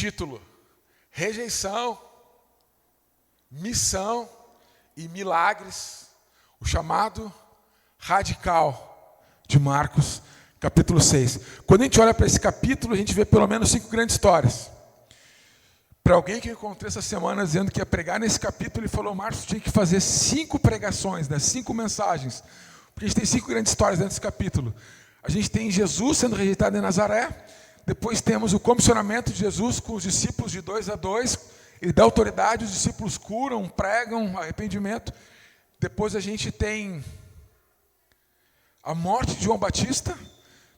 Título: Rejeição, Missão e Milagres, o chamado radical de Marcos, capítulo 6. Quando a gente olha para esse capítulo, a gente vê pelo menos 5 grandes histórias. Para alguém que eu encontrei essa semana dizendo que ia pregar nesse capítulo, ele falou: Marcos, tinha que fazer 5 pregações, 5 mensagens, porque a gente tem 5 grandes histórias dentro desse capítulo. A gente tem Jesus sendo rejeitado em Nazaré, depois temos o comissionamento de Jesus com os discípulos de 2 a 2, ele dá autoridade, os discípulos curam, pregam arrependimento. Depois a gente tem a morte de João Batista,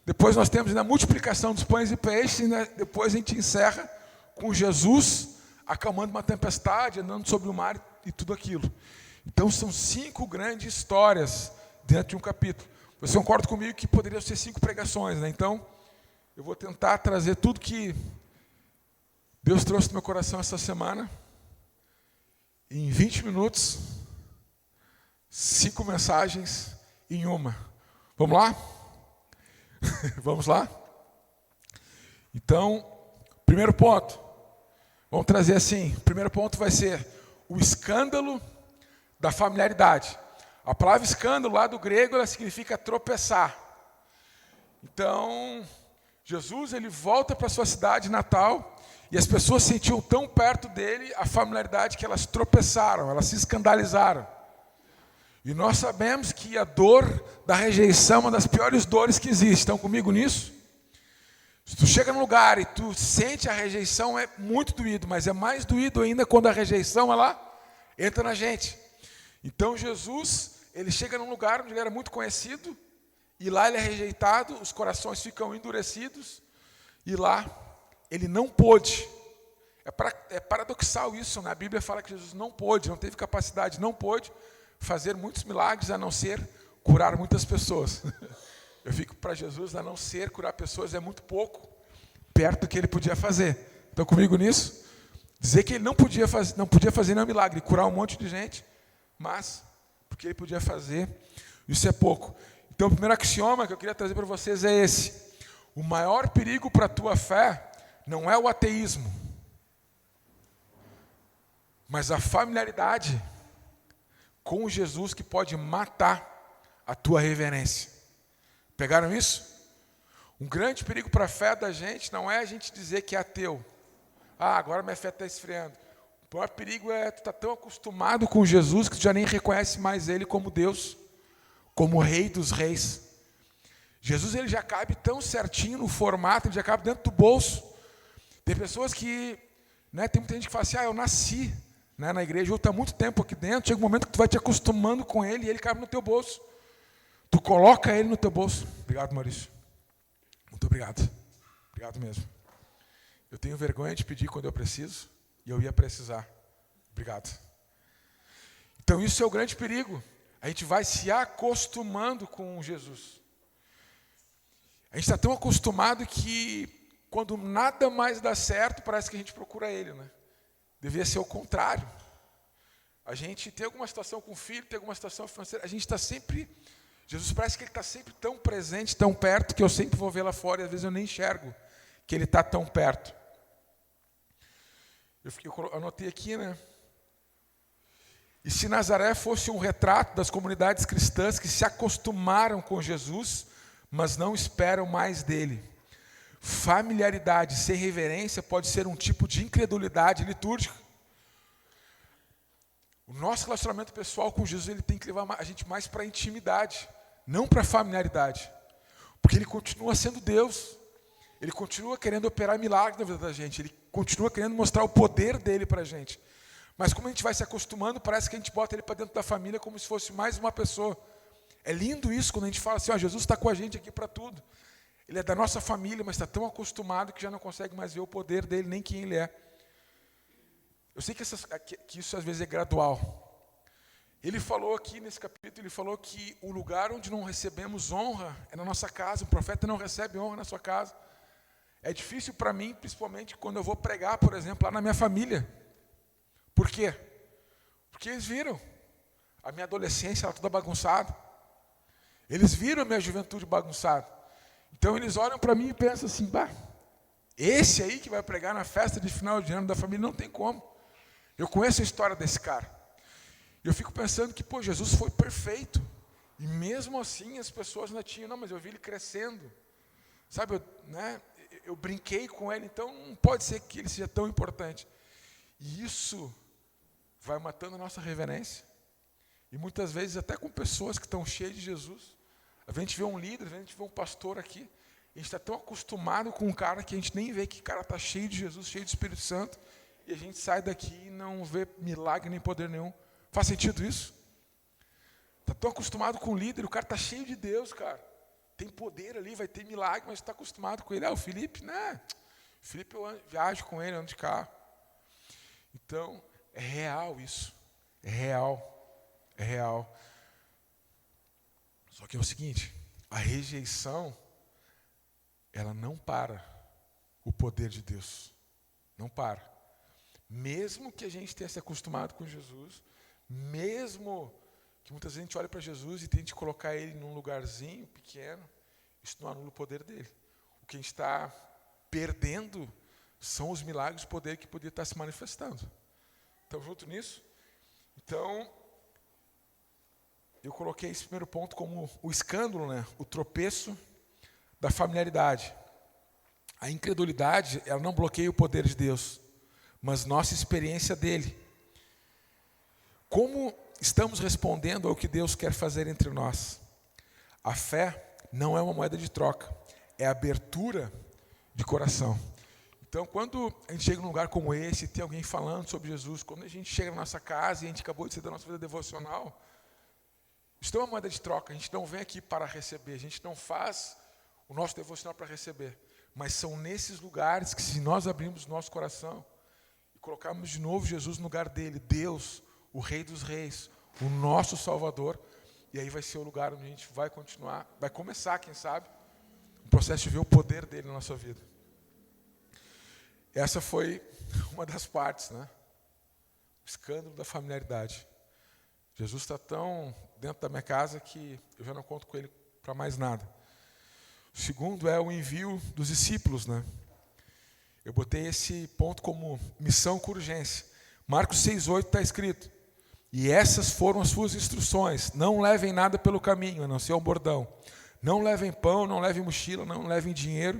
depois nós temos a multiplicação dos pães e peixes, e depois a gente encerra com Jesus acalmando uma tempestade, andando sobre o mar e tudo aquilo. Então são 5 grandes histórias dentro de um capítulo. Você concorda comigo que poderiam ser 5 pregações, né? Então, eu vou tentar trazer tudo que Deus trouxe no meu coração essa semana, em 20 minutos, 5 mensagens em uma. Vamos lá? Vamos lá? Então, primeiro ponto, vamos trazer assim, o primeiro ponto vai ser o escândalo da familiaridade. A palavra escândalo lá do grego, ela significa tropeçar. Então, Jesus, ele volta para a sua cidade natal, e as pessoas sentiam tão perto dele a familiaridade que elas tropeçaram, elas se escandalizaram. E nós sabemos que a dor da rejeição é uma das piores dores que existe. Estão comigo nisso? Se tu chega num lugar e tu sente a rejeição, é muito doído, mas é mais doído ainda quando a rejeição ela entra na gente. Então Jesus, ele chega num lugar onde ele era muito conhecido, e lá ele é rejeitado, os corações ficam endurecidos, e lá ele não pôde. É paradoxal isso, né? A Bíblia fala que Jesus não pôde, não teve capacidade, não pôde fazer muitos milagres, a não ser curar muitas pessoas. Eu fico para Jesus, a não ser curar pessoas, é muito pouco, perto do que ele podia fazer. Estão comigo nisso? Dizer que ele não podia fazer nenhum milagre, curar um monte de gente, mas porque ele podia fazer, isso é pouco. Então o primeiro axioma que eu queria trazer para vocês é esse: o maior perigo para a tua fé não é o ateísmo, mas a familiaridade com Jesus, que pode matar a tua reverência. Pegaram isso? Um grande perigo para a fé da gente não é a gente dizer que é ateu. Agora minha fé está esfriando. O maior perigo é tu estar tão acostumado com Jesus que tu já nem reconhece mais ele como Deus, como Rei dos Reis. Jesus, ele já cabe tão certinho no formato, ele já cabe dentro do bolso. Tem pessoas que, tem muita gente que fala assim: eu nasci na igreja, eu estou há muito tempo aqui dentro. Chega um momento que tu vai te acostumando com ele e ele cabe no teu bolso. Tu coloca ele no teu bolso. Obrigado, Maurício. Muito obrigado. Obrigado mesmo. Eu tenho vergonha de pedir quando eu preciso, e eu ia precisar. Obrigado. Então isso é o grande perigo. A gente vai se acostumando com Jesus. A gente está tão acostumado que quando nada mais dá certo, parece que a gente procura ele, né? Devia ser o contrário. A gente tem alguma situação com o filho, tem alguma situação financeira, a gente está sempre... Jesus parece que ele está sempre tão presente, tão perto, que eu sempre vou ver lá fora e às vezes eu nem enxergo que ele está tão perto. Eu anotei aqui, E se Nazaré fosse um retrato das comunidades cristãs que se acostumaram com Jesus, mas não esperam mais dele. Familiaridade sem reverência pode ser um tipo de incredulidade litúrgica. O nosso relacionamento pessoal com Jesus, ele tem que levar a gente mais para a intimidade, não para a familiaridade. Porque ele continua sendo Deus. Ele continua querendo operar milagres na vida da gente. Ele continua querendo mostrar o poder dele para a gente. Mas como a gente vai se acostumando, parece que a gente bota ele para dentro da família como se fosse mais uma pessoa. É lindo isso quando a gente fala assim: Jesus está com a gente aqui para tudo. Ele é da nossa família, mas está tão acostumado que já não consegue mais ver o poder dele, nem quem ele é. Eu sei que isso às vezes é gradual. Ele falou aqui nesse capítulo, ele falou que o lugar onde não recebemos honra é na nossa casa. O profeta não recebe honra na sua casa. É difícil para mim, principalmente quando eu vou pregar, por exemplo, lá na minha família. Por quê? Porque eles viram a minha adolescência, ela toda bagunçada. Eles viram a minha juventude bagunçada. Então eles olham para mim e pensam assim: Esse aí que vai pregar na festa de final de ano da família, não tem como. Eu conheço a história desse cara. Eu fico pensando que, Jesus foi perfeito. E mesmo assim as pessoas ainda tinham, não, mas eu vi ele crescendo. Sabe, eu brinquei com ele, então não pode ser que ele seja tão importante. E isso vai matando a nossa reverência. E muitas vezes até com pessoas que estão cheias de Jesus. A gente vê um líder, a gente vê um pastor aqui. A gente está tão acostumado com um cara que a gente nem vê que o cara está cheio de Jesus, cheio do Espírito Santo. E a gente sai daqui e não vê milagre nem poder nenhum. Faz sentido isso? Está tão acostumado com o líder, o cara está cheio de Deus, cara. Tem poder ali, vai ter milagre, mas está acostumado com ele. O Felipe, né? O Felipe eu viajo com ele, ando de carro. Então, é real isso. É real. É real. Só que é o seguinte, a rejeição, ela não para o poder de Deus. Não para. Mesmo que a gente tenha se acostumado com Jesus, mesmo que muitas vezes a gente olhe para Jesus e tente colocar ele num lugarzinho pequeno, isso não anula o poder dele. O que a gente está perdendo são os milagres de poder que podia estar se manifestando. Estamos juntos nisso? Então, eu coloquei esse primeiro ponto como o escândalo, o tropeço da familiaridade. A incredulidade, ela não bloqueia o poder de Deus, mas nossa experiência dele. Como estamos respondendo ao que Deus quer fazer entre nós? A fé não é uma moeda de troca, é abertura de coração. Então, quando a gente chega num lugar como esse, e tem alguém falando sobre Jesus, quando a gente chega na nossa casa e a gente acabou de sair da nossa vida devocional, isso não é uma moeda de troca, a gente não vem aqui para receber, a gente não faz o nosso devocional para receber, mas são nesses lugares que, se nós abrirmos o nosso coração e colocarmos de novo Jesus no lugar dele, Deus, o Rei dos Reis, o nosso Salvador, e aí vai ser o lugar onde a gente vai continuar, vai começar, quem sabe, o processo de ver o poder dele na nossa vida. Essa foi uma das partes, o escândalo da familiaridade. Jesus está tão dentro da minha casa que eu já não conto com ele para mais nada. O segundo é o envio dos discípulos, Eu botei esse ponto como missão com urgência. Marcos 6,8 está escrito: e essas foram as suas instruções: não levem nada pelo caminho, a não ser um bordão. Não levem pão, não levem mochila, não levem dinheiro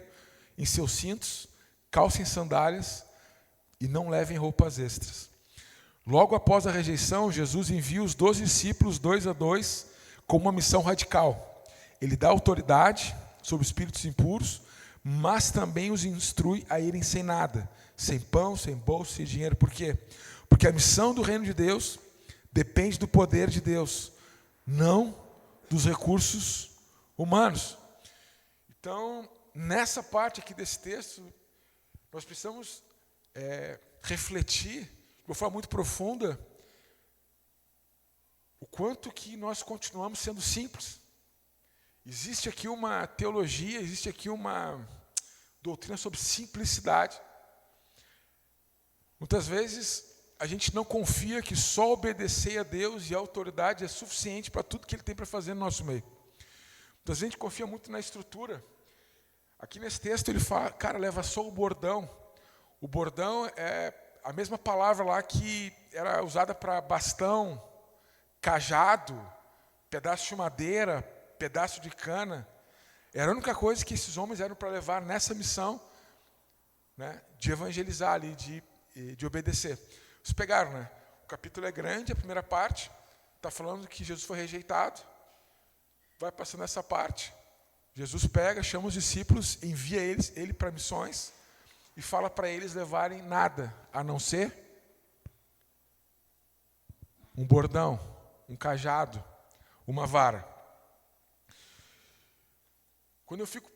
em seus cintos, calcem sandálias e não levem roupas extras. Logo após a rejeição, Jesus envia os 12 discípulos, 2 a 2, com uma missão radical. Ele dá autoridade sobre espíritos impuros, mas também os instrui a irem sem nada, sem pão, sem bolsa, sem dinheiro. Por quê? Porque a missão do reino de Deus depende do poder de Deus, não dos recursos humanos. Então, nessa parte aqui desse texto, nós precisamos refletir de uma forma muito profunda o quanto que nós continuamos sendo simples. Existe aqui uma teologia, existe aqui uma doutrina sobre simplicidade. Muitas vezes a gente não confia que só obedecer a Deus e a autoridade é suficiente para tudo que Ele tem para fazer no nosso meio. Muitas vezes a gente confia muito na estrutura. Aqui nesse texto ele fala, cara, leva só o bordão. O bordão é a mesma palavra lá que era usada para bastão, cajado, pedaço de madeira, pedaço de cana. Era a única coisa que esses homens eram para levar nessa missão, de evangelizar ali, de obedecer. Vocês pegaram, O capítulo é grande, a primeira parte está falando que Jesus foi rejeitado. Vai passando essa parte. Jesus pega, chama os discípulos, envia ele para missões e fala para eles levarem nada, a não ser um bordão, um cajado, uma vara. Quando eu fico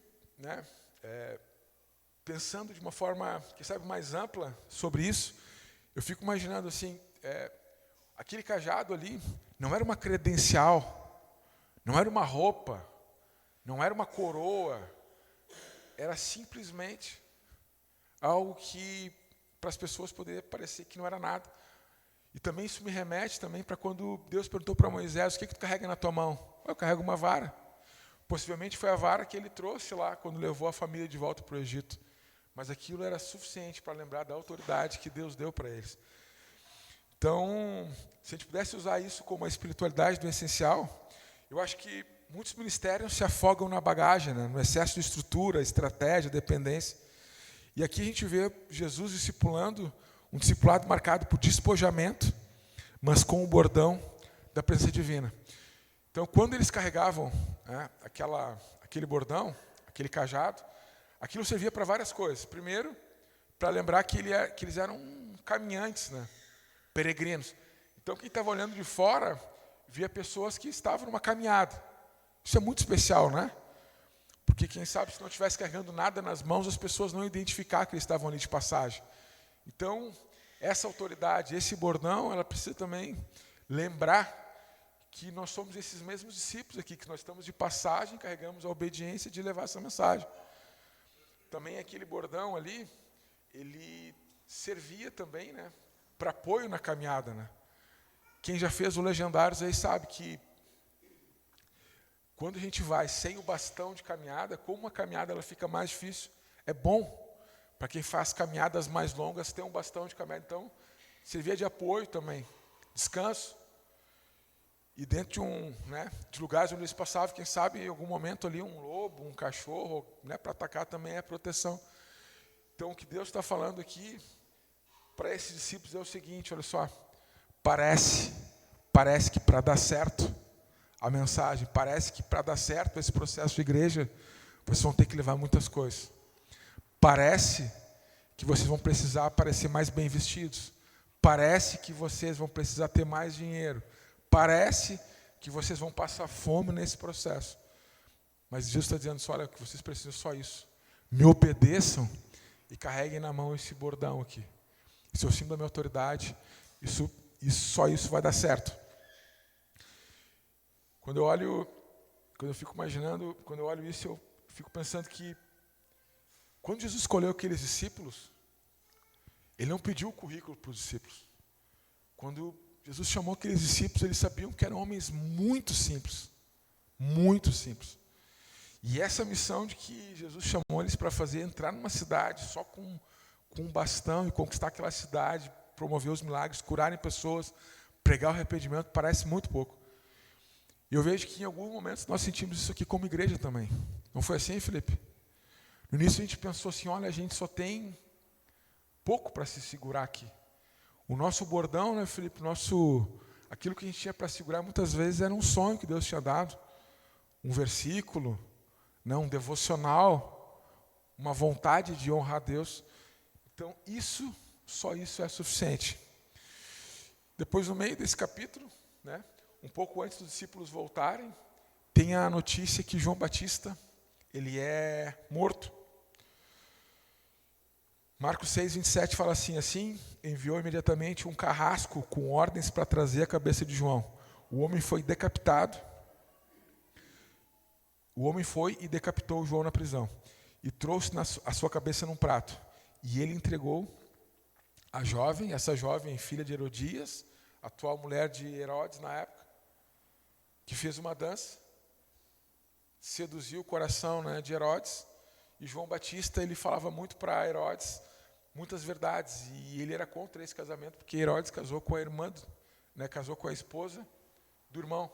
pensando de uma forma, quem sabe, mais ampla sobre isso, eu fico imaginando assim, aquele cajado ali não era uma credencial, não era uma roupa, não era uma coroa, era simplesmente algo que para as pessoas poderia parecer que não era nada. E também isso me remete também para quando Deus perguntou para Moisés: o que tu carrega na tua mão? Eu carrego uma vara. Possivelmente foi a vara que ele trouxe lá quando levou a família de volta para o Egito. mas aquilo era suficiente para lembrar da autoridade que Deus deu para eles. Então, se a gente pudesse usar isso como a espiritualidade do essencial, eu acho que muitos ministérios se afogam na bagagem, né? No excesso de estrutura, estratégia, dependência. E aqui a gente vê Jesus discipulando, um discipulado marcado por despojamento, mas com o bordão da presença divina. Então, quando eles carregavam, né, aquele bordão, aquele cajado, aquilo servia para várias coisas. Primeiro, para lembrar que eles eram caminhantes, né, peregrinos. Então, quem estava olhando de fora, via pessoas que estavam numa caminhada. Isso é muito especial, né? Porque, quem sabe, se não estivesse carregando nada nas mãos, as pessoas não iam identificar que eles estavam ali de passagem. Então, essa autoridade, esse bordão, ela precisa também lembrar que nós somos esses mesmos discípulos aqui, que nós estamos de passagem, carregamos a obediência de levar essa mensagem. Também aquele bordão ali, ele servia também, né, para apoio na caminhada, né? Quem já fez o Legendários aí sabe que quando a gente vai sem o bastão de caminhada, como a caminhada ela fica mais difícil, é bom para quem faz caminhadas mais longas ter um bastão de caminhada. Então, servia de apoio também, descanso. E dentro de lugares onde eles passavam, quem sabe em algum momento ali um lobo, um cachorro, né, para atacar também é proteção. Então o que Deus está falando aqui para esses discípulos é o seguinte, olha só, parece que para dar certo a mensagem, parece que para dar certo esse processo de igreja, vocês vão ter que levar muitas coisas. Parece que vocês vão precisar parecer mais bem vestidos. Parece que vocês vão precisar ter mais dinheiro. Parece que vocês vão passar fome nesse processo. Mas Jesus está dizendo olha, que vocês precisam só isso. Me obedeçam e carreguem na mão esse bordão aqui. Esse é o símbolo da minha autoridade. Só isso vai dar certo. Quando eu fico imaginando, quando eu olho isso, eu fico pensando que quando Jesus escolheu aqueles discípulos, ele não pediu o currículo para os discípulos. Quando Jesus chamou aqueles discípulos, eles sabiam que eram homens muito simples. Muito simples. E essa missão de que Jesus chamou eles para fazer, entrar numa cidade só com um bastão e conquistar aquela cidade, promover os milagres, curarem pessoas, pregar o arrependimento, parece muito pouco. E eu vejo que em alguns momentos nós sentimos isso aqui como igreja também. Não foi assim, Felipe? No início a gente pensou assim, olha, a gente só tem pouco para se segurar aqui. O nosso bordão, né, Felipe, aquilo que a gente tinha para segurar muitas vezes era um sonho que Deus tinha dado. Um versículo, né, um devocional, uma vontade de honrar a Deus. Então, só isso é suficiente. Depois, no meio desse capítulo, né, um pouco antes dos discípulos voltarem, tem a notícia que João Batista, ele é morto. Marcos 6, 27 fala assim, enviou imediatamente um carrasco com ordens para trazer a cabeça de João. O homem foi e decapitou João na prisão. E trouxe a sua cabeça num prato. E ele entregou a jovem, essa jovem filha de Herodias, atual mulher de Herodes na época, que fez uma dança, seduziu o coração, né, de Herodes. E João Batista, ele falava muito para Herodes muitas verdades, e ele era contra esse casamento, porque Herodes casou com a irmã, né, casou com a esposa do irmão.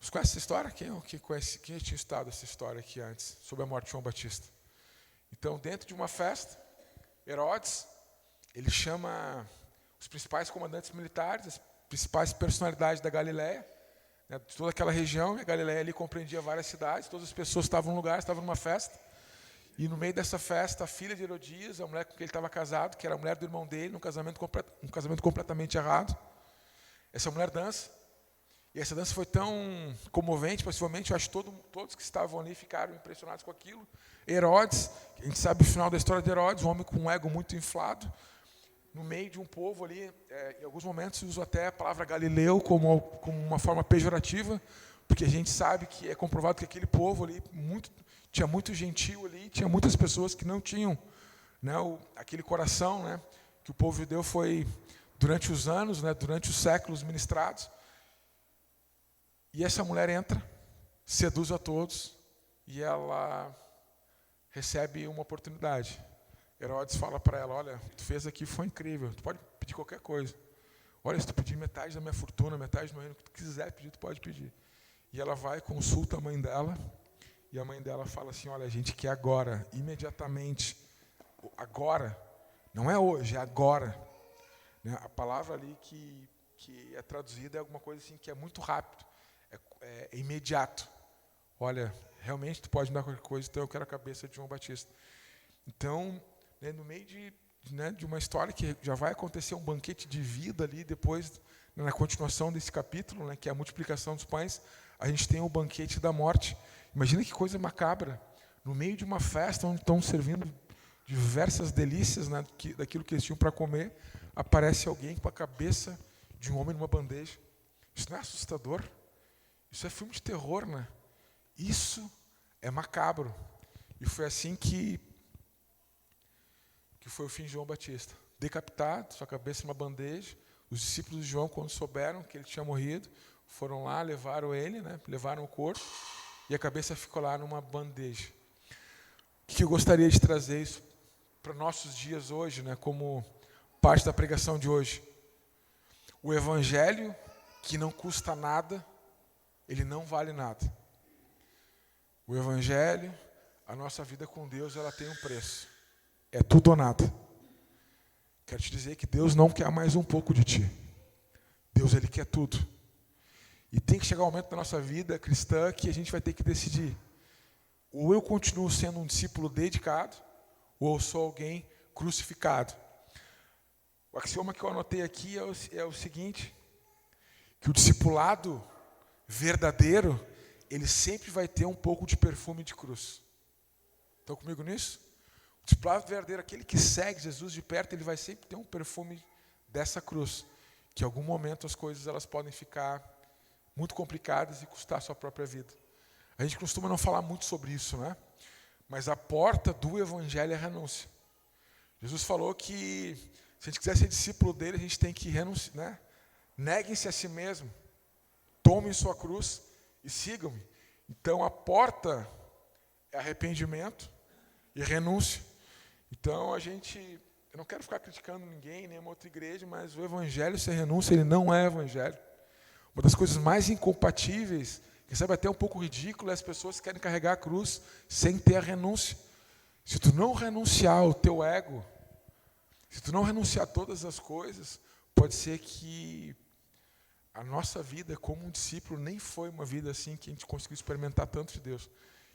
Você conhece essa história? Quem tinha estudado essa história aqui antes, sobre a morte de João Batista? Então, dentro de uma festa, Herodes, ele chama os principais comandantes militares, as principais personalidades da Galileia, né, de toda aquela região, e a Galileia ali compreendia várias cidades, todas as pessoas estavam num lugar, estavam numa festa. E no meio dessa festa, a filha de Herodias, a mulher com quem ele estava casado, que era a mulher do irmão dele, um casamento completamente errado. Essa mulher dança. E essa dança foi tão comovente, possivelmente, eu acho que todos que estavam ali ficaram impressionados com aquilo. Herodes, a gente sabe o final da história de Herodes, um homem com um ego muito inflado, no meio de um povo ali, em alguns momentos usa até a palavra Galileu como uma forma pejorativa, porque a gente sabe que é comprovado que aquele povo ali tinha muito gentio ali, tinha muitas pessoas que não tinham, né, aquele coração, né, que o povo judeu foi, durante os anos, né, durante os séculos ministrados. E essa mulher entra, seduz a todos, e ela recebe uma oportunidade. Herodes fala para ela, olha, tu fez aqui, foi incrível, tu pode pedir qualquer coisa. Olha, se tu pedir metade da minha fortuna, metade do meu reino, o que tu quiser pedir, tu pode pedir. E ela vai, consulta a mãe dela, e a mãe dela fala assim, olha, a gente quer agora, imediatamente, agora, não é hoje, é agora. Né? A palavra ali que é traduzida é alguma coisa assim que é muito rápido, é imediato. Olha, realmente tu pode me dar qualquer coisa, então eu quero a cabeça de João Batista. Então, né, no meio de uma história que já vai acontecer um banquete de vida ali, depois, na continuação desse capítulo, né, que é a multiplicação dos pães, a gente tem o banquete da morte. Imagina que coisa macabra. No meio de uma festa onde estão servindo diversas delícias, né, daquilo que eles tinham para comer, aparece alguém com a cabeça de um homem numa bandeja. Isso não é assustador? Isso é filme de terror, né? Isso é macabro. E foi assim que foi o fim de João Batista. Decapitado, sua cabeça numa bandeja. Os discípulos de João, quando souberam que ele tinha morrido, foram lá, levaram ele, né, levaram o corpo, e a cabeça ficou lá numa bandeja. O que eu gostaria de trazer isso para nossos dias hoje, né, como parte da pregação de hoje? O evangelho, que não custa nada, ele não vale nada. O evangelho, a nossa vida com Deus, ela tem um preço. É tudo ou nada. Quero te dizer que Deus não quer mais um pouco de ti. Deus, ele quer tudo. E tem que chegar um momento da nossa vida cristã que a gente vai ter que decidir. Ou eu continuo sendo um discípulo dedicado, ou eu sou alguém crucificado. O axioma que eu anotei aqui é o seguinte, que o discipulado verdadeiro, ele sempre vai ter um pouco de perfume de cruz. Estão comigo nisso? O discipulado verdadeiro, aquele que segue Jesus de perto, ele vai sempre ter um perfume dessa cruz. Que em algum momento as coisas elas podem ficar muito complicadas e custar a sua própria vida. A gente costuma não falar muito sobre isso, né? Mas a porta do evangelho é a renúncia. Jesus falou que se a gente quiser ser discípulo dele, a gente tem que renunciar, né? Neguem-se a si mesmo, tomem sua cruz e sigam-me. Então a porta é arrependimento e renúncia. Então eu não quero ficar criticando ninguém, nenhuma outra igreja, mas o evangelho sem renúncia, ele não é evangelho. Uma das coisas mais incompatíveis, que sabe até um pouco ridículo, é as pessoas que querem carregar a cruz sem ter a renúncia. Se tu não renunciar ao teu ego, se tu não renunciar a todas as coisas, pode ser que a nossa vida como um discípulo nem foi uma vida assim que a gente conseguiu experimentar tanto de Deus.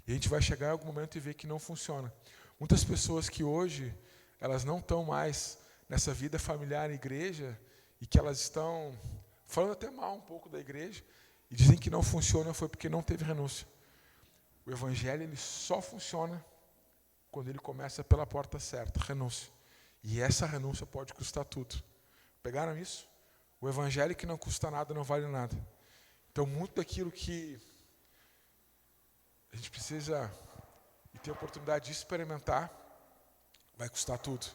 E a gente vai chegar em algum momento e ver que não funciona. Muitas pessoas que hoje, elas não estão mais nessa vida familiar igreja, e que elas estão falando até mal um pouco da igreja, e dizem que não funciona, foi porque não teve renúncia. O evangelho, ele só funciona quando ele começa pela porta certa, renúncia. E essa renúncia pode custar tudo. Pegaram isso? O evangelho que não custa nada, não vale nada. Então, muito daquilo que a gente precisa e ter a oportunidade de experimentar, vai custar tudo.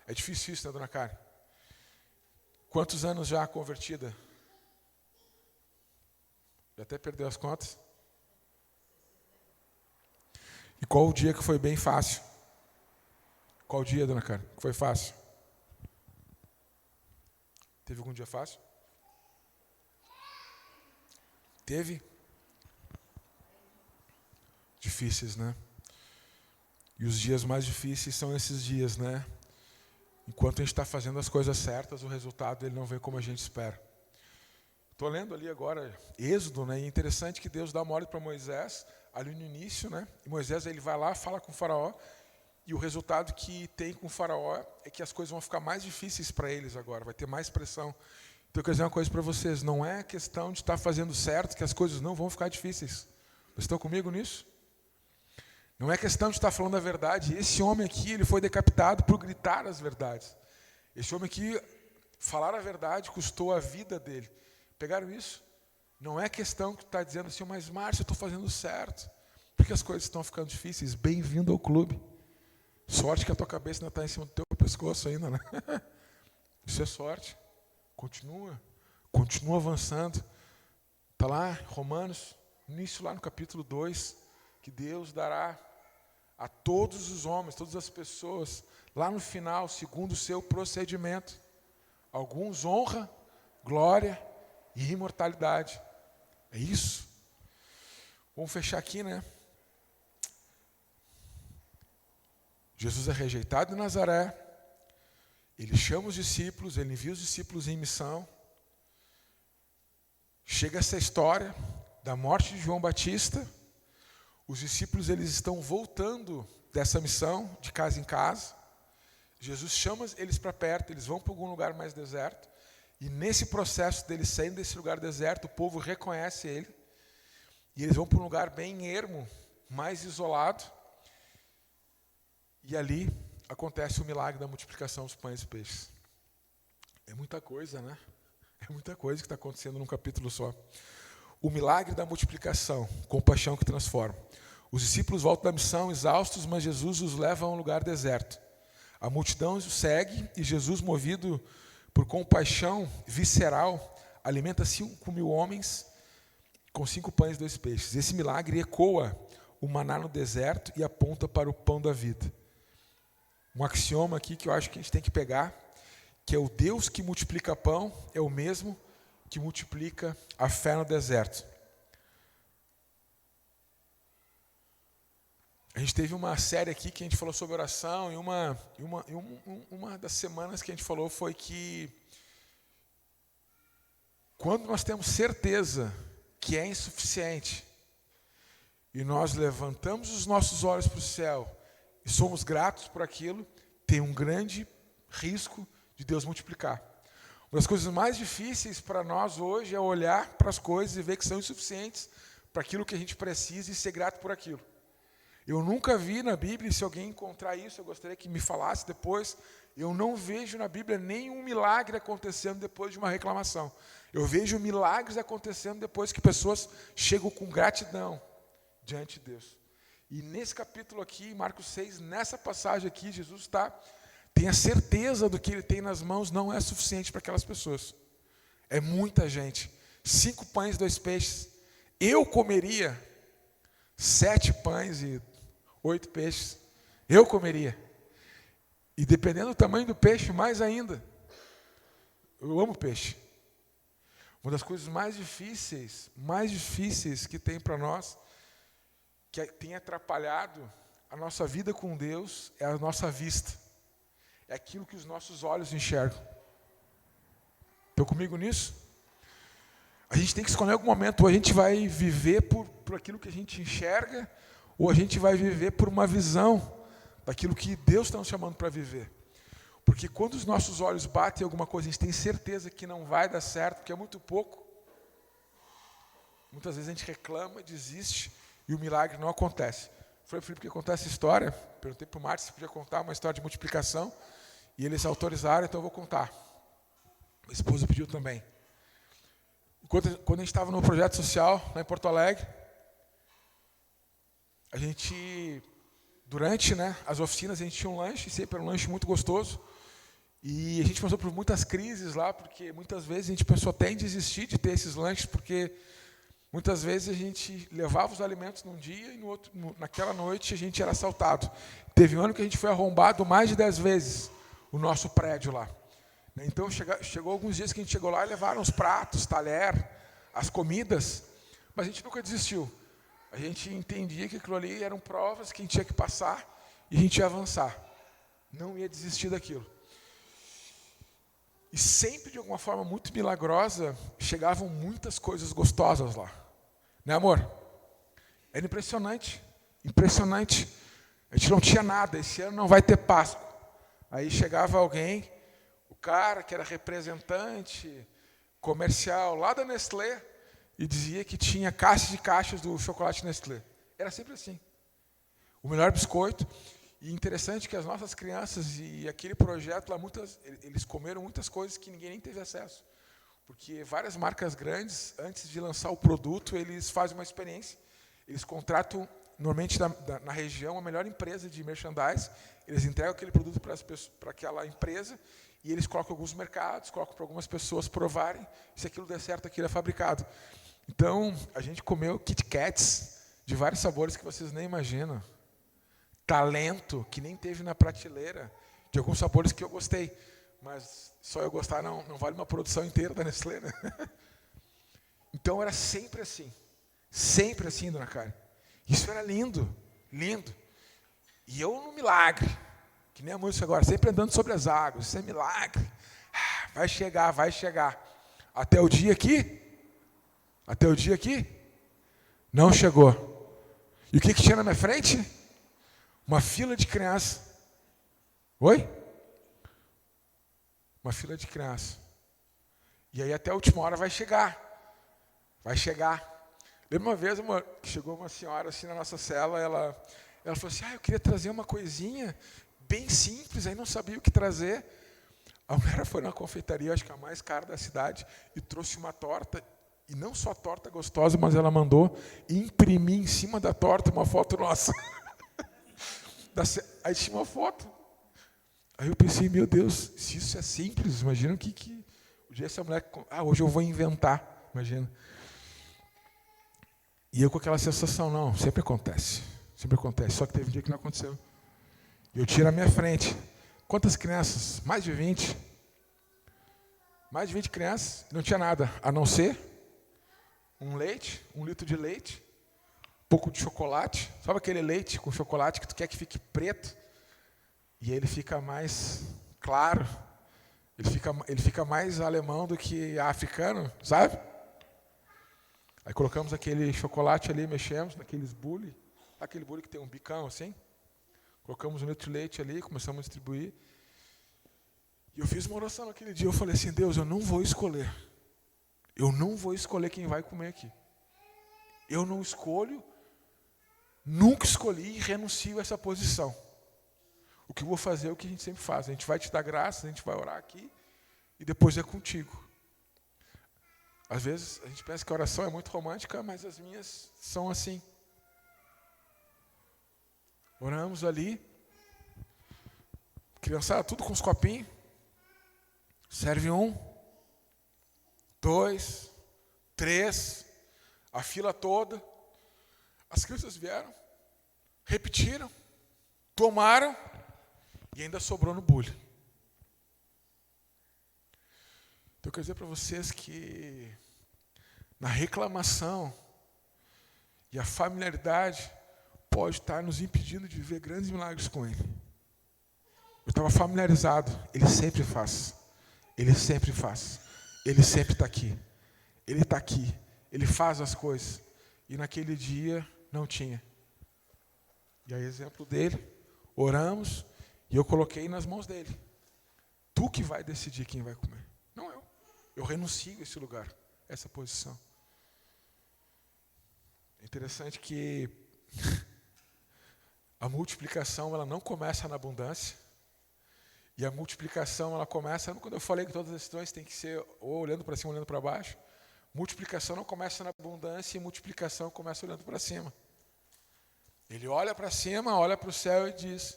É difícil isso, né, dona Karen? Quantos anos já convertida? Já até perdeu as contas? E qual o dia que foi bem fácil? Qual o dia, dona Karen, que foi fácil? Teve algum dia fácil? Teve? Difíceis, né? E os dias mais difíceis são esses dias, né? Enquanto a gente está fazendo as coisas certas, o resultado ele não vem como a gente espera. Estou lendo ali agora Êxodo, né? E é interessante que Deus dá uma ordem para Moisés, ali no início, né? E Moisés ele vai lá, fala com o faraó, e o resultado que tem com o faraó é que as coisas vão ficar mais difíceis para eles agora, vai ter mais pressão. Então eu quero dizer uma coisa para vocês, não é questão de estar fazendo certo que as coisas não vão ficar difíceis. Vocês estão comigo nisso? Não é questão de estar falando a verdade. Esse homem aqui, ele foi decapitado por gritar as verdades. Esse homem aqui, falar a verdade custou a vida dele. Pegaram isso? Não é questão que está dizendo assim, mas Márcio, eu estou fazendo certo. Porque as coisas estão ficando difíceis. Bem-vindo ao clube. Sorte que a tua cabeça ainda está em cima do teu pescoço ainda, né? Isso é sorte. Continua avançando. Está lá, Romanos, início lá no capítulo 2, que Deus dará a todos os homens, todas as pessoas, lá no final, segundo o seu procedimento. Alguns honra, glória e imortalidade. É isso. Vamos fechar aqui, né? Jesus é rejeitado em Nazaré. Ele chama os discípulos, ele envia os discípulos em missão. Chega essa história da morte de João Batista. Os discípulos, eles estão voltando dessa missão, de casa em casa. Jesus chama eles para perto, eles vão para algum lugar mais deserto. E nesse processo deles saindo desse lugar deserto, o povo reconhece ele. E eles vão para um lugar bem ermo, mais isolado. E ali acontece o milagre da multiplicação dos pães e peixes. É muita coisa, né? É muita coisa que está acontecendo num capítulo só. O milagre da multiplicação, compaixão que transforma. Os discípulos voltam da missão exaustos, mas Jesus os leva a um lugar deserto. A multidão os segue e Jesus, movido por compaixão visceral, alimenta 5.000 homens com 5 pães e 2 peixes. Esse milagre ecoa o maná no deserto e aponta para o pão da vida. Um axioma aqui que eu acho que a gente tem que pegar, que é o Deus que multiplica pão, é o mesmo que multiplica a fé no deserto. A gente teve uma série aqui que a gente falou sobre oração, e uma das semanas que a gente falou foi que quando nós temos certeza que é insuficiente, e nós levantamos os nossos olhos para o céu, e somos gratos por aquilo, tem um grande risco de Deus multiplicar. Uma das coisas mais difíceis para nós hoje é olhar para as coisas e ver que são insuficientes para aquilo que a gente precisa e ser grato por aquilo. Eu nunca vi na Bíblia, e se alguém encontrar isso, eu gostaria que me falasse depois, eu não vejo na Bíblia nenhum milagre acontecendo depois de uma reclamação. Eu vejo milagres acontecendo depois que pessoas chegam com gratidão diante de Deus. E nesse capítulo aqui, Marcos 6, nessa passagem aqui, Jesus tem a certeza do que ele tem nas mãos, não é suficiente para aquelas pessoas. É muita gente. 5 pães e 2 peixes. Eu comeria 7 pães e 8 peixes. Eu comeria. E dependendo do tamanho do peixe, mais ainda. Eu amo peixe. Uma das coisas mais difíceis que tem para nós, que tem atrapalhado a nossa vida com Deus, é a nossa vista. É aquilo que os nossos olhos enxergam. Estão comigo nisso? A gente tem que escolher em algum momento, ou a gente vai viver por aquilo que a gente enxerga, ou a gente vai viver por uma visão daquilo que Deus está nos chamando para viver. Porque quando os nossos olhos batem em alguma coisa, a gente tem certeza que não vai dar certo, porque é muito pouco. Muitas vezes a gente reclama, desiste, e o milagre não acontece. Falei para o Felipe que contar essa história, perguntei para o Márcio se podia contar uma história de multiplicação, e eles autorizaram, então eu vou contar. Minha esposa pediu também. Quando a gente estava no projeto social, lá em Porto Alegre, a gente, durante as oficinas, a gente tinha um lanche, sempre era um lanche muito gostoso, e a gente passou por muitas crises lá, porque muitas vezes a gente pensou até em desistir de ter esses lanches, porque muitas vezes a gente levava os alimentos num dia e naquela noite a gente era assaltado. Teve um ano que a gente foi arrombado mais de 10 vezes, o nosso prédio lá. Então chegou alguns dias que a gente chegou lá e levaram os pratos, talher, as comidas, mas a gente nunca desistiu. A gente entendia que aquilo ali eram provas que a gente tinha que passar e a gente ia avançar. Não ia desistir daquilo. E sempre, de alguma forma muito milagrosa, chegavam muitas coisas gostosas lá. Né, amor? Era impressionante. Impressionante. A gente não tinha nada. Esse ano não vai ter Páscoa. Aí chegava alguém, o cara que era representante comercial lá da Nestlé, e dizia que tinha caixas de caixas do chocolate Nestlé. Era sempre assim. O melhor biscoito. E interessante que as nossas crianças e aquele projeto lá, eles comeram muitas coisas que ninguém nem teve acesso. Porque várias marcas grandes, antes de lançar o produto, eles fazem uma experiência. Eles contratam, normalmente na região, a melhor empresa de merchandising. Eles entregam aquele produto para aquela empresa e eles colocam alguns mercados, colocam para algumas pessoas provarem. Se aquilo der certo, aquilo é fabricado. Então, a gente comeu Kit Kats de vários sabores que vocês nem imaginam. talento que nem teve na prateleira de alguns sabores que eu gostei. Mas só eu gostar não vale uma produção inteira da Nestlé, né? Então era sempre assim, dona Karen. Isso era lindo, lindo. E eu no milagre, que nem a música agora, sempre andando sobre as águas, isso é milagre. Vai chegar. Até o dia que não chegou. E o que tinha na minha frente? Uma fila de crianças. Oi? Uma fila de crianças. E aí até a última hora vai chegar. Lembra uma vez que chegou uma senhora assim na nossa cela, ela falou assim, eu queria trazer uma coisinha bem simples, aí não sabia o que trazer. A mulher foi na confeitaria, acho que a mais cara da cidade, e trouxe uma torta, e não só a torta gostosa, mas ela mandou imprimir em cima da torta uma foto nossa. Aí tinha uma foto. Aí eu pensei, meu Deus, se isso é simples, imagina o que o dia essa mulher... hoje eu vou inventar, imagina. E eu com aquela sensação, não, sempre acontece, só que teve um dia que não aconteceu. Eu tiro a minha frente. Quantas crianças? Mais de 20 crianças, não tinha nada, a não ser um litro de leite, um pouco de chocolate. Sabe aquele leite com chocolate que tu quer que fique preto? E ele fica mais claro, ele fica mais alemão do que africano, sabe? Aí colocamos aquele chocolate ali, mexemos naqueles bule, aquele bule que tem um bicão assim. Colocamos um litro de leite ali, começamos a distribuir. E eu fiz uma oração naquele dia, eu falei assim, Deus, eu não vou escolher quem vai comer aqui. Eu não escolho, nunca escolhi e renuncio a essa posição. O que eu vou fazer é o que a gente sempre faz, a gente vai te dar graça, a gente vai orar aqui, e depois é contigo. Às vezes a gente pensa que a oração é muito romântica, mas as minhas são assim. Oramos ali, criançada tudo com os copinhos, serve 1, 2, 3, a fila toda. As crianças vieram, repetiram, tomaram e ainda sobrou no bule. Então eu quero dizer para vocês que na reclamação e a familiaridade pode estar nos impedindo de viver grandes milagres com Ele. Eu estava familiarizado, Ele sempre faz, Ele sempre está aqui, Ele faz as coisas, e naquele dia não tinha. E aí, exemplo dele, oramos, e eu coloquei nas mãos dele. Tu que vai decidir quem vai comer, não eu. Eu renuncio a esse lugar, essa posição. É interessante que a multiplicação ela não começa na abundância, e a multiplicação ela começa, quando eu falei que todas as questões têm que ser ou olhando para cima ou olhando para baixo, multiplicação não começa na abundância, e multiplicação começa olhando para cima. Ele olha para cima, olha para o céu e diz,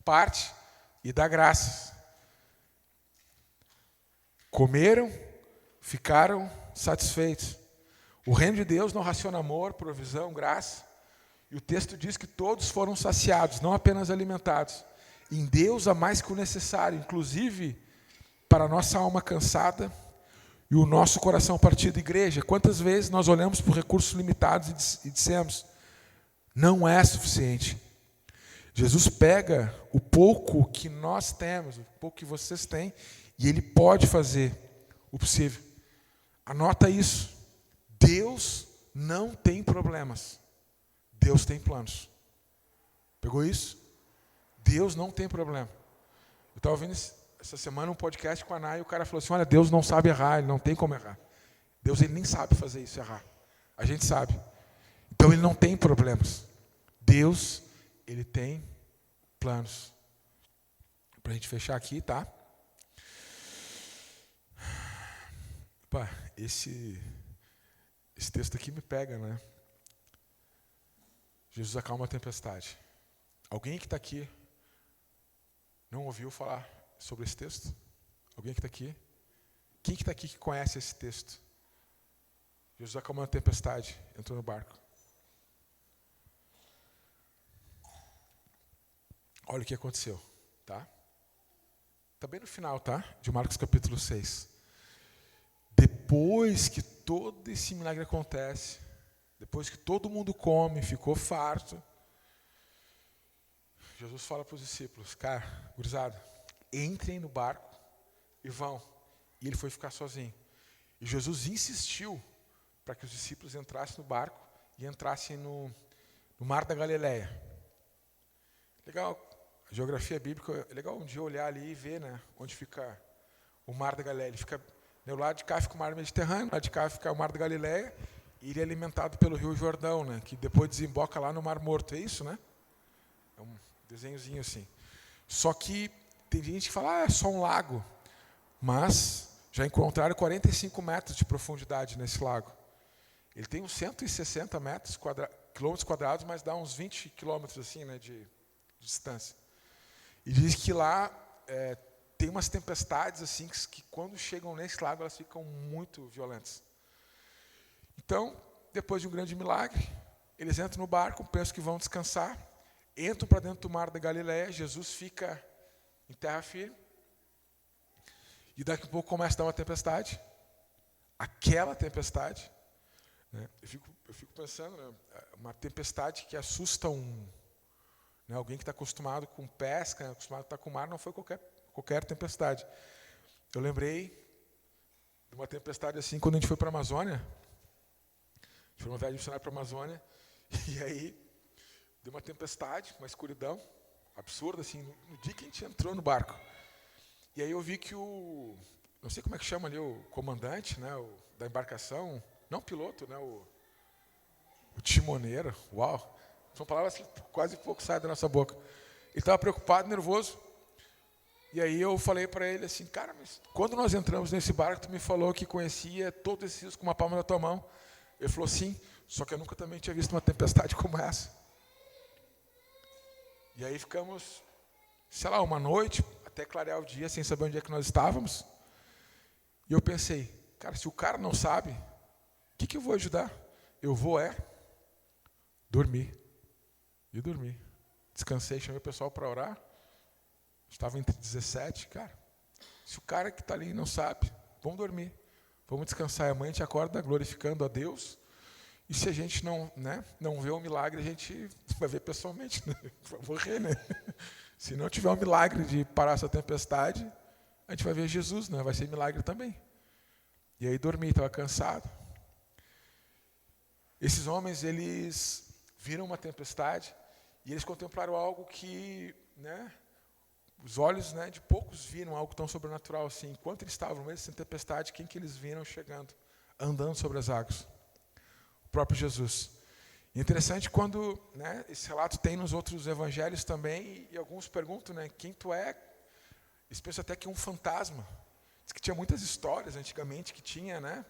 parte e dá graças. Comeram, ficaram satisfeitos. O reino de Deus não raciona amor, provisão, graça. E o texto diz que todos foram saciados, não apenas alimentados. Em Deus há mais que o necessário, inclusive para a nossa alma cansada e o nosso coração partido. Igreja, quantas vezes nós olhamos para recursos limitados e dissemos, não é suficiente. Jesus pega o pouco que nós temos, o pouco que vocês têm, e Ele pode fazer o possível. Anota isso. Deus não tem problemas. Deus tem planos. Pegou isso? Deus não tem problema. Eu estava ouvindo essa semana um podcast com a Ana e o cara falou assim, olha, Deus não sabe errar, Ele não tem como errar. Deus ele nem sabe fazer isso, errar. A gente sabe. Então Ele não tem problemas. Deus, Ele tem planos. Para a gente fechar aqui, tá? Opa, esse texto aqui me pega, né? Jesus acalma a tempestade. Alguém que está aqui não ouviu falar sobre esse texto? Alguém que está aqui? Quem que está aqui que conhece esse texto? Jesus acalmou a tempestade, entrou no barco. Olha o que aconteceu, tá? Está bem no final, tá? De Marcos capítulo 6. Depois que todo esse milagre acontece, depois que todo mundo come, ficou farto, Jesus fala para os discípulos, cara, gurizada, entrem no barco e vão. E ele foi ficar sozinho. E Jesus insistiu para que os discípulos entrassem no barco e entrassem no mar da Galileia. Legal, a geografia bíblica, é legal um dia olhar ali e ver, né, onde fica o mar da Galileia. Ele fica, do lado de cá fica o mar Mediterrâneo, do lado de cá fica o mar da Galileia, e ele é alimentado pelo rio Jordão, né, que depois desemboca lá no Mar Morto, é isso, né? É um desenhozinho assim. Só que tem gente que fala, é só um lago, mas já encontraram 45 metros de profundidade nesse lago. Ele tem uns 160 quilômetros quadrados, mas dá uns 20 quilômetros assim, né, de distância. E diz que lá tem umas tempestades assim que quando chegam nesse lago elas ficam muito violentas. Então, depois de um grande milagre, eles entram no barco, pensam que vão descansar, entram para dentro do mar da Galileia, Jesus fica em terra firme, e daqui a pouco começa a dar uma tempestade, aquela tempestade, né? Eu fico pensando, né, uma tempestade que assusta alguém que está acostumado com pesca, né, acostumado a estar com o mar, não foi qualquer tempestade. Eu lembrei de uma tempestade assim quando a gente foi para a Amazônia. A gente foi uma viagem missionária para a Amazônia, e aí deu uma tempestade, uma escuridão absurda, assim, no dia que a gente entrou no barco. E aí eu vi que não sei como é que chama ali, o comandante, né, da embarcação, não o piloto, né, o timoneiro, uau, são palavras que quase pouco saem da nossa boca. Ele estava preocupado, nervoso, e aí eu falei para ele assim, cara, mas quando nós entramos nesse barco, tu me falou que conhecia todos esses rios com uma palma da tua mão. Ele falou, sim, só que eu nunca também tinha visto uma tempestade como essa. E aí ficamos, sei lá, uma noite, até clarear o dia, sem saber onde é que nós estávamos. E eu pensei, cara, se o cara não sabe, o que eu vou ajudar? Eu vou dormir. E dormi. Descansei, chamei o pessoal para orar. Estava entre 17, cara. Se o cara que está ali não sabe, vamos dormir. Vamos descansar. E amanhã a gente acorda glorificando a Deus. E se a gente não vê o milagre, a gente vai ver pessoalmente, né? Vai morrer, né? Se não tiver um milagre de parar essa tempestade, a gente vai ver Jesus, né? Vai ser milagre também. E aí dormi, estava cansado. Esses homens, eles viram uma tempestade e eles contemplaram algo que, né, os olhos, né, de poucos viram algo tão sobrenatural assim. Enquanto eles estavam no meio dessa tempestade, quem que eles viram chegando, andando sobre as águas? O próprio Jesus. E interessante quando, né, esse relato tem nos outros evangelhos também, e alguns perguntam, né, quem tu é? Eles pensam até que é um fantasma. Diz que tinha muitas histórias antigamente que tinha, né,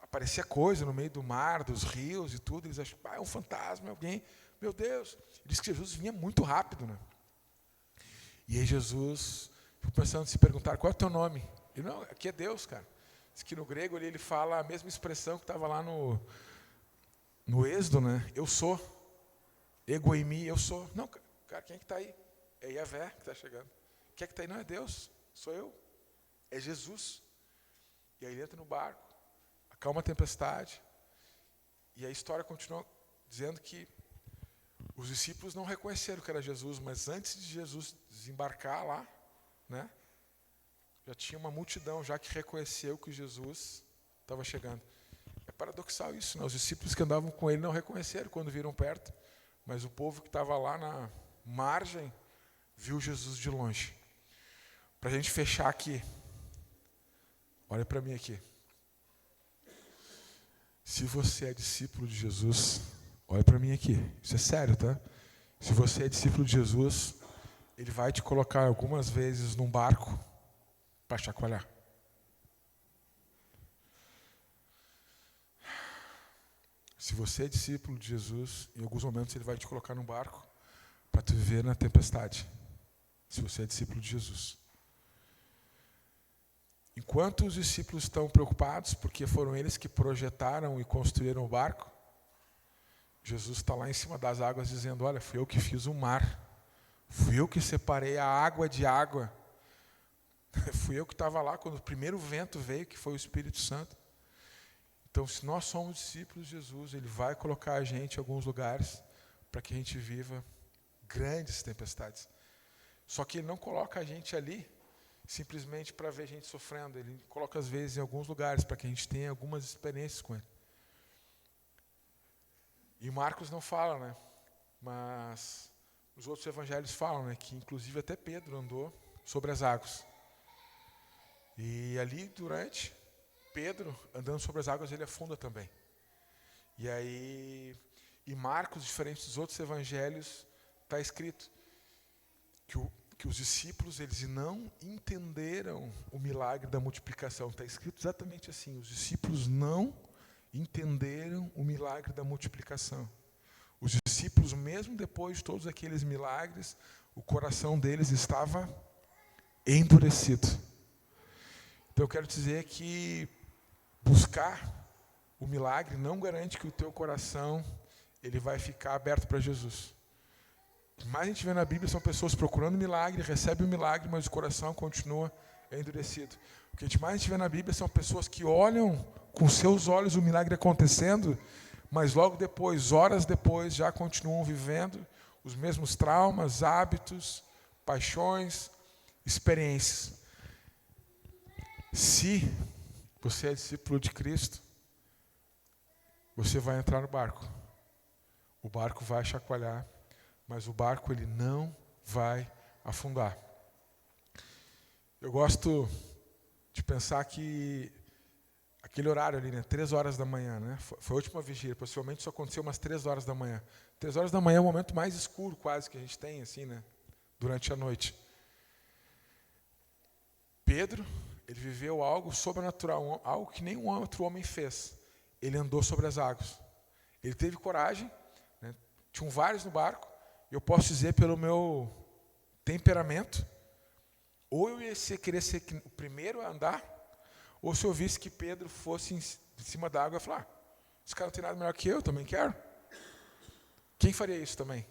aparecia coisa no meio do mar, dos rios e tudo, eles acham, é um fantasma, é alguém, meu Deus. Diz que Jesus vinha muito rápido, né? E aí Jesus, ficou pensando, se perguntar, qual é o teu nome? Ele, não, aqui é Deus, cara. Diz que no grego ele fala a mesma expressão que estava lá no Êxodo, né? Eu sou. Ego em mim, eu sou. Não, cara, quem é que está aí? É Yahvé que está chegando. Quem é que está aí? Não, é Deus, sou eu. É Jesus. E aí ele entra no barco, acalma a tempestade, e a história continua dizendo que os discípulos não reconheceram que era Jesus, mas antes de Jesus desembarcar lá, né, já tinha uma multidão já que reconheceu que Jesus estava chegando. É paradoxal isso, né? Os discípulos que andavam com ele não reconheceram quando viram perto, mas o povo que estava lá na margem viu Jesus de longe. Para a gente fechar aqui, olha para mim aqui. Se você é discípulo de Jesus, olha para mim aqui, isso é sério, tá? Se você é discípulo de Jesus, Ele vai te colocar algumas vezes num barco para chacoalhar. Se você é discípulo de Jesus, em alguns momentos Ele vai te colocar num barco para tu viver na tempestade. Se você é discípulo de Jesus. Enquanto os discípulos estão preocupados, porque foram eles que projetaram e construíram o barco, Jesus está lá em cima das águas dizendo, olha, fui eu que fiz o mar, Fui eu que separei a água de água. Fui eu que estava lá quando o primeiro vento veio, que foi o Espírito Santo. Então, se nós somos discípulos de Jesus, Ele vai colocar a gente em alguns lugares para que a gente viva grandes tempestades. Só que Ele não coloca a gente ali simplesmente para ver a gente sofrendo. Ele coloca, às vezes, em alguns lugares para que a gente tenha algumas experiências com Ele. E Marcos não fala, né? Mas os outros evangelhos falam, né? Que inclusive até Pedro andou sobre as águas. E ali, durante Pedro, andando sobre as águas, ele afunda também. E aí, em Marcos, diferente dos outros evangelhos, está escrito que os discípulos, eles não entenderam o milagre da multiplicação. Está escrito exatamente assim, os discípulos não entenderam o milagre da multiplicação. Os discípulos, mesmo depois de todos aqueles milagres, o coração deles estava endurecido. Então eu quero dizer que buscar o milagre não garante que o teu coração ele vai ficar aberto para Jesus. O que mais a gente vê na Bíblia são pessoas procurando milagre, recebem o milagre, mas o coração continua endurecido. O que a gente vê na Bíblia são pessoas que olham com seus olhos o milagre acontecendo, mas logo depois, horas depois, já continuam vivendo os mesmos traumas, hábitos, paixões, experiências. Se você é discípulo de Cristo, você vai entrar no barco. O barco vai chacoalhar, mas o barco ele não vai afundar. Eu gosto de pensar que aquele horário ali, né, 3 horas da manhã, né, foi a última vigília, possivelmente isso aconteceu umas 3 horas da manhã. 3 horas da manhã é o momento mais escuro quase que a gente tem, assim, né, durante a noite. Pedro, ele viveu algo sobrenatural, algo que nenhum outro homem fez. Ele andou sobre as águas. Ele teve coragem, né, tinham vários no barco, e eu posso dizer pelo meu temperamento, ou eu ia querer ser o primeiro a andar, ou se eu visse que Pedro fosse em cima da água, eu ia falar, esse cara não tem nada melhor que eu também quero. Quem faria isso também?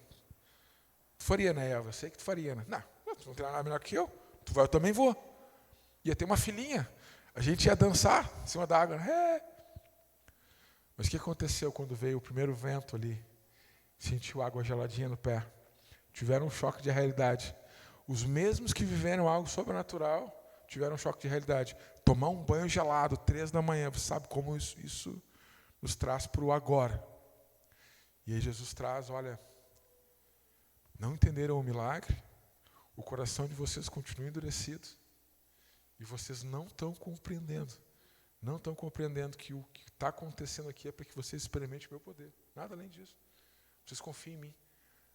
Tu faria, né, Eva? Eu sei que tu faria, né? Não, tu não tem nada melhor que eu. Tu vai, eu também vou. Ia ter uma filhinha. A gente ia dançar em cima da água. É. Mas o que aconteceu quando veio o primeiro vento ali? Sentiu água geladinha no pé. Tiveram um choque de realidade. Os mesmos que viveram algo sobrenatural tiveram um choque de realidade. Tomar um banho gelado, 3 da manhã, você sabe como isso nos traz para o agora. E aí Jesus traz, olha, não entenderam o milagre, o coração de vocês continua endurecido, e vocês não estão compreendendo. Não estão compreendendo que o que está acontecendo aqui é para que vocês experimentem o meu poder. Nada além disso. Vocês confiem em mim.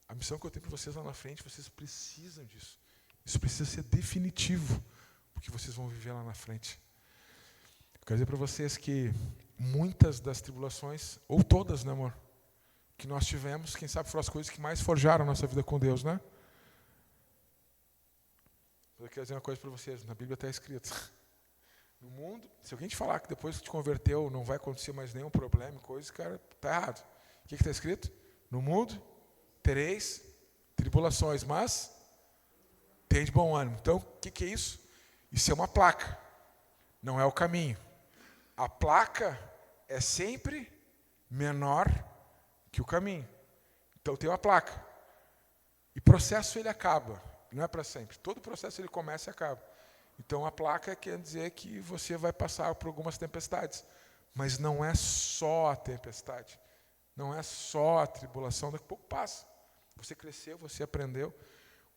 A missão que eu tenho para vocês lá na frente, vocês precisam disso. Isso precisa ser definitivo, porque vocês vão viver lá na frente. Eu quero dizer para vocês que muitas das tribulações, ou todas, né, amor, que nós tivemos, quem sabe foram as coisas que mais forjaram a nossa vida com Deus, né? Eu quero dizer uma coisa para vocês, na Bíblia está escrito. No mundo, se alguém te falar que depois que te converteu não vai acontecer mais nenhum problema, coisa, cara, está errado. O que está escrito? No mundo tereis tribulações, mas tem de bom ânimo. Então, o que é isso? Isso é uma placa, não é o caminho. A placa é sempre menor que o caminho. Então tem uma placa. E o processo ele acaba, não é para sempre. Todo processo ele começa e acaba. Então a placa quer dizer que você vai passar por algumas tempestades. Mas não é só a tempestade. Não é só a tribulação, daqui a pouco passa. Você cresceu, você aprendeu.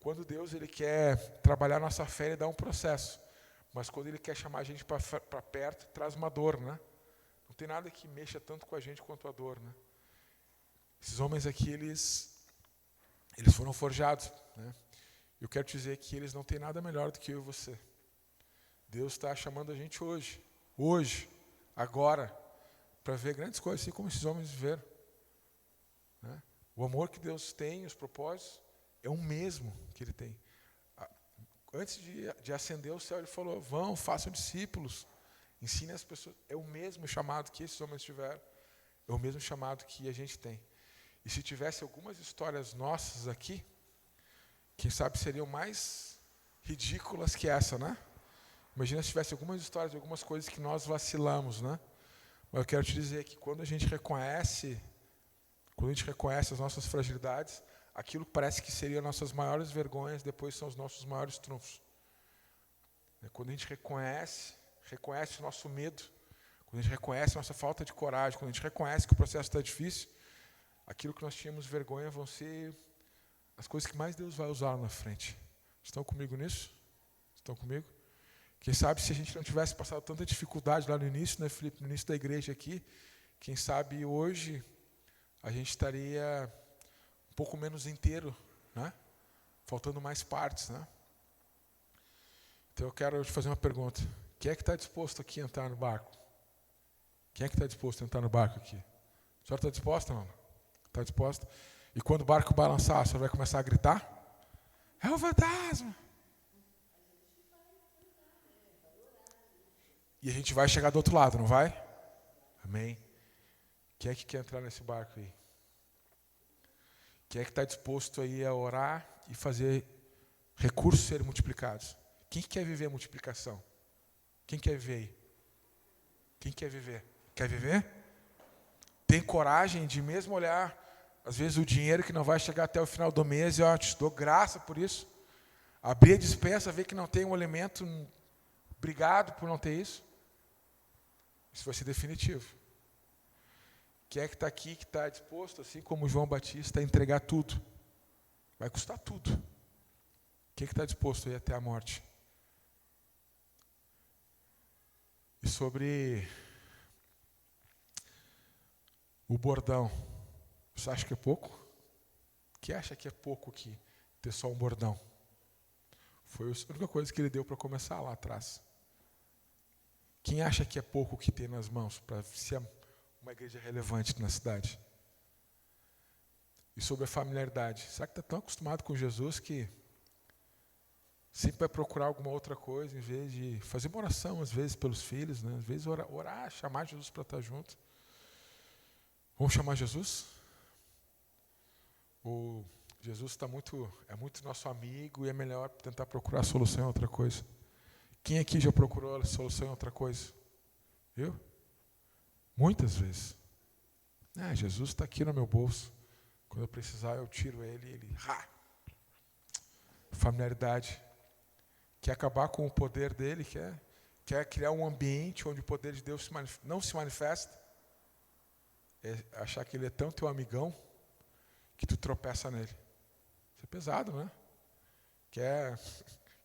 Quando Deus ele quer trabalhar nossa fé, Ele dá um processo. Mas quando Ele quer chamar a gente para perto, traz uma dor, né? Não tem nada que mexa tanto com a gente quanto a dor, né? Esses homens aqui, eles foram forjados, né? Eu quero te dizer que eles não têm nada melhor do que eu e você. Deus está chamando a gente hoje, agora, para ver grandes coisas, assim como esses homens viveram. Né? O amor que Deus tem, os propósitos, é o mesmo que Ele tem. Antes de ascender ao céu, Ele falou, vão, façam discípulos, ensinem as pessoas. É o mesmo chamado que esses homens tiveram, é o mesmo chamado que a gente tem. E se tivesse algumas histórias nossas aqui, quem sabe seriam mais ridículas que essa, né? Imagina se tivesse algumas histórias, algumas coisas que nós vacilamos, né? Mas eu quero te dizer que quando a gente reconhece as nossas fragilidades, aquilo que parece que seriam nossas maiores vergonhas, depois são os nossos maiores trunfos. Quando a gente reconhece o nosso medo, quando a gente reconhece a nossa falta de coragem, quando a gente reconhece que o processo está difícil, aquilo que nós tínhamos vergonha vão ser as coisas que mais Deus vai usar lá na frente. Estão comigo nisso? Estão comigo? Quem sabe se a gente não tivesse passado tanta dificuldade lá no início, né, Felipe, no início da igreja aqui, quem sabe hoje a gente estaria um pouco menos inteiro, né? Faltando mais partes, né? Então eu quero te fazer uma pergunta. Quem é que está disposto aqui a entrar no barco? Quem é que está disposto a entrar no barco aqui? A senhora está disposta, não? Está disposta? E quando o barco balançar, a senhora vai começar a gritar? É o fantasma! E a gente vai chegar do outro lado, não vai? Amém? Quem é que quer entrar nesse barco aí? Quem é que está disposto aí a orar e fazer recursos serem multiplicados? Quem quer viver a multiplicação? Quem quer viver aí? Quem quer viver? Quer viver? Tem coragem de mesmo olhar, às vezes, o dinheiro que não vai chegar até o final do mês, e eu te dou graça por isso. Abrir a despensa, ver que não tem um alimento, obrigado por não ter isso. Isso vai ser definitivo. Quem é que está aqui, que está disposto, assim como João Batista, a entregar tudo? Vai custar tudo. Quem é que está disposto a ir até a morte? E sobre o bordão, você acha que é pouco? Quem acha que é pouco aqui ter só um bordão? Foi a única coisa que ele deu para começar lá atrás. Quem acha que é pouco o que tem nas mãos para ser uma igreja relevante na cidade? E sobre a familiaridade, será que está tão acostumado com Jesus que sempre vai procurar alguma outra coisa, em vez de fazer uma oração, às vezes, pelos filhos, né? Às vezes orar, chamar Jesus para estar junto. Vamos chamar Jesus? Ou Jesus é muito nosso amigo e é melhor tentar procurar a solução em outra coisa? Quem aqui já procurou a solução em outra coisa? Eu? Muitas vezes. Jesus está aqui no meu bolso. Quando eu precisar, eu tiro ele. Familiaridade. Quer acabar com o poder dele, quer criar um ambiente onde o poder de Deus não se manifesta. É achar que ele é tão teu amigão que tu tropeça nele. Isso é pesado, né? Quer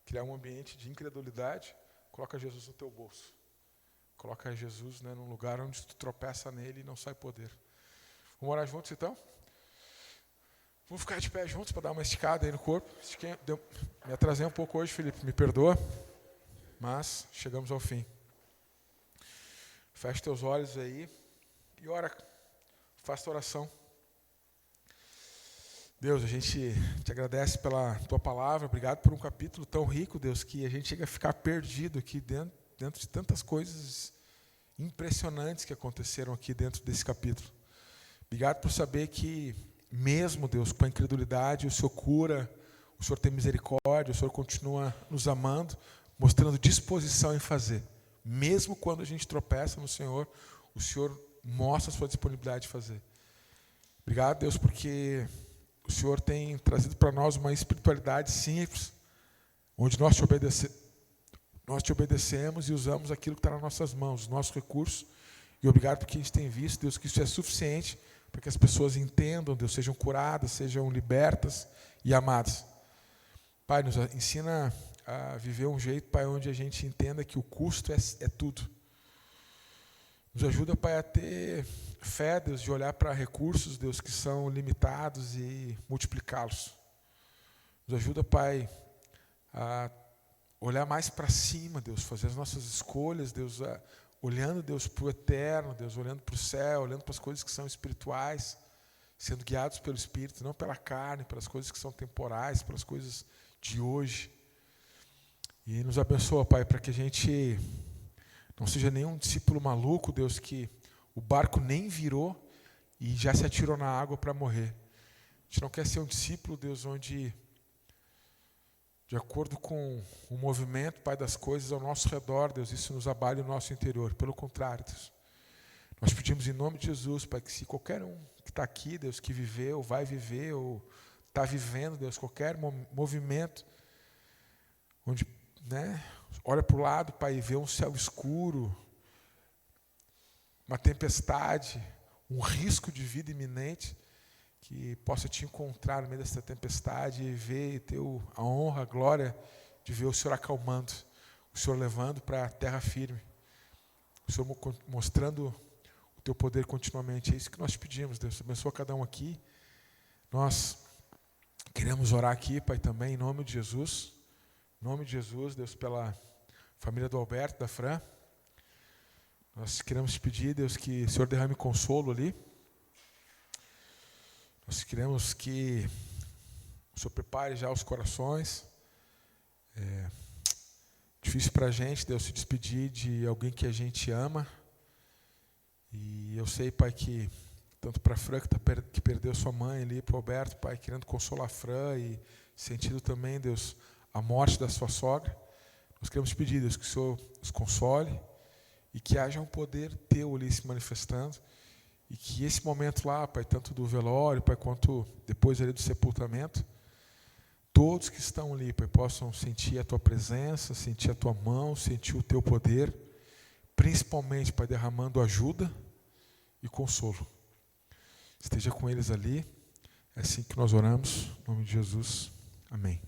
criar um ambiente de incredulidade, coloca Jesus no teu bolso. Coloca Jesus, né, num lugar onde tu tropeça nele e não sai poder. Vamos orar juntos então? Vamos ficar de pé juntos para dar uma esticada aí no corpo. Me atrasei um pouco hoje, Felipe, me perdoa. Mas chegamos ao fim. Feche teus olhos aí e ora. Faça a oração. Deus, a gente te agradece pela tua palavra. Obrigado por um capítulo tão rico, Deus, que a gente chega a ficar perdido aqui dentro de tantas coisas impressionantes que aconteceram aqui dentro desse capítulo. Obrigado por saber que mesmo, Deus, com a incredulidade, o Senhor cura, o Senhor tem misericórdia, o Senhor continua nos amando, mostrando disposição em fazer. Mesmo quando a gente tropeça no Senhor, o Senhor mostra a sua disponibilidade de fazer. Obrigado, Deus, porque o Senhor tem trazido para nós uma espiritualidade simples, onde nós te obedecemos e usamos aquilo que está nas nossas mãos, os nossos recursos. E obrigado porque a gente tem visto, Deus, que isso é suficiente para que as pessoas entendam, Deus, sejam curadas, sejam libertas e amadas. Pai, nos ensina a viver um jeito, Pai, onde a gente entenda que o custo é tudo. Nos ajuda, Pai, a ter fé, Deus, de olhar para recursos, Deus, que são limitados e multiplicá-los. Nos ajuda, Pai, a olhar mais para cima, Deus, fazer as nossas escolhas, Deus, olhando, Deus, para o eterno, Deus, olhando para o céu, olhando para as coisas que são espirituais, sendo guiados pelo Espírito, não pela carne, pelas coisas que são temporais, pelas coisas de hoje. E nos abençoa, Pai, para que a gente não seja nenhum discípulo maluco, Deus, que o barco nem virou e já se atirou na água para morrer. A gente não quer ser um discípulo, Deus, onde de acordo com o movimento, Pai, das coisas ao nosso redor, Deus, isso nos abale o nosso interior. Pelo contrário, Deus, nós pedimos em nome de Jesus, Pai, que se qualquer um que está aqui, Deus, que viveu, vai viver, ou está vivendo, Deus, qualquer movimento, onde, olha para o lado, Pai, e vê um céu escuro, uma tempestade, um risco de vida iminente, que possa te encontrar no meio dessa tempestade e ver e ter a honra, a glória de ver o Senhor acalmando, o Senhor levando para a terra firme, o Senhor mostrando o teu poder continuamente. É isso que nós pedimos, Deus. Abençoa cada um aqui. Nós queremos orar aqui, Pai, também, em nome de Jesus. Em nome de Jesus, Deus, pela família do Alberto, da Fran. Nós queremos pedir, Deus, que o Senhor derrame consolo ali. Nós queremos que o Senhor prepare já os corações. É difícil para a gente, Deus, se despedir de alguém que a gente ama. E eu sei, Pai, que tanto para a Fran, que perdeu sua mãe ali, para o Alberto, Pai, querendo consolar a Fran e sentindo também, Deus, a morte da sua sogra. Nós queremos pedir, Deus, que o Senhor os console e que haja um poder teu ali se manifestando. E que esse momento lá, Pai, tanto do velório, Pai, quanto depois ali do sepultamento, todos que estão ali, Pai, possam sentir a Tua presença, sentir a Tua mão, sentir o Teu poder, principalmente, Pai, derramando ajuda e consolo. Esteja com eles ali, é assim que nós oramos, em nome de Jesus, amém.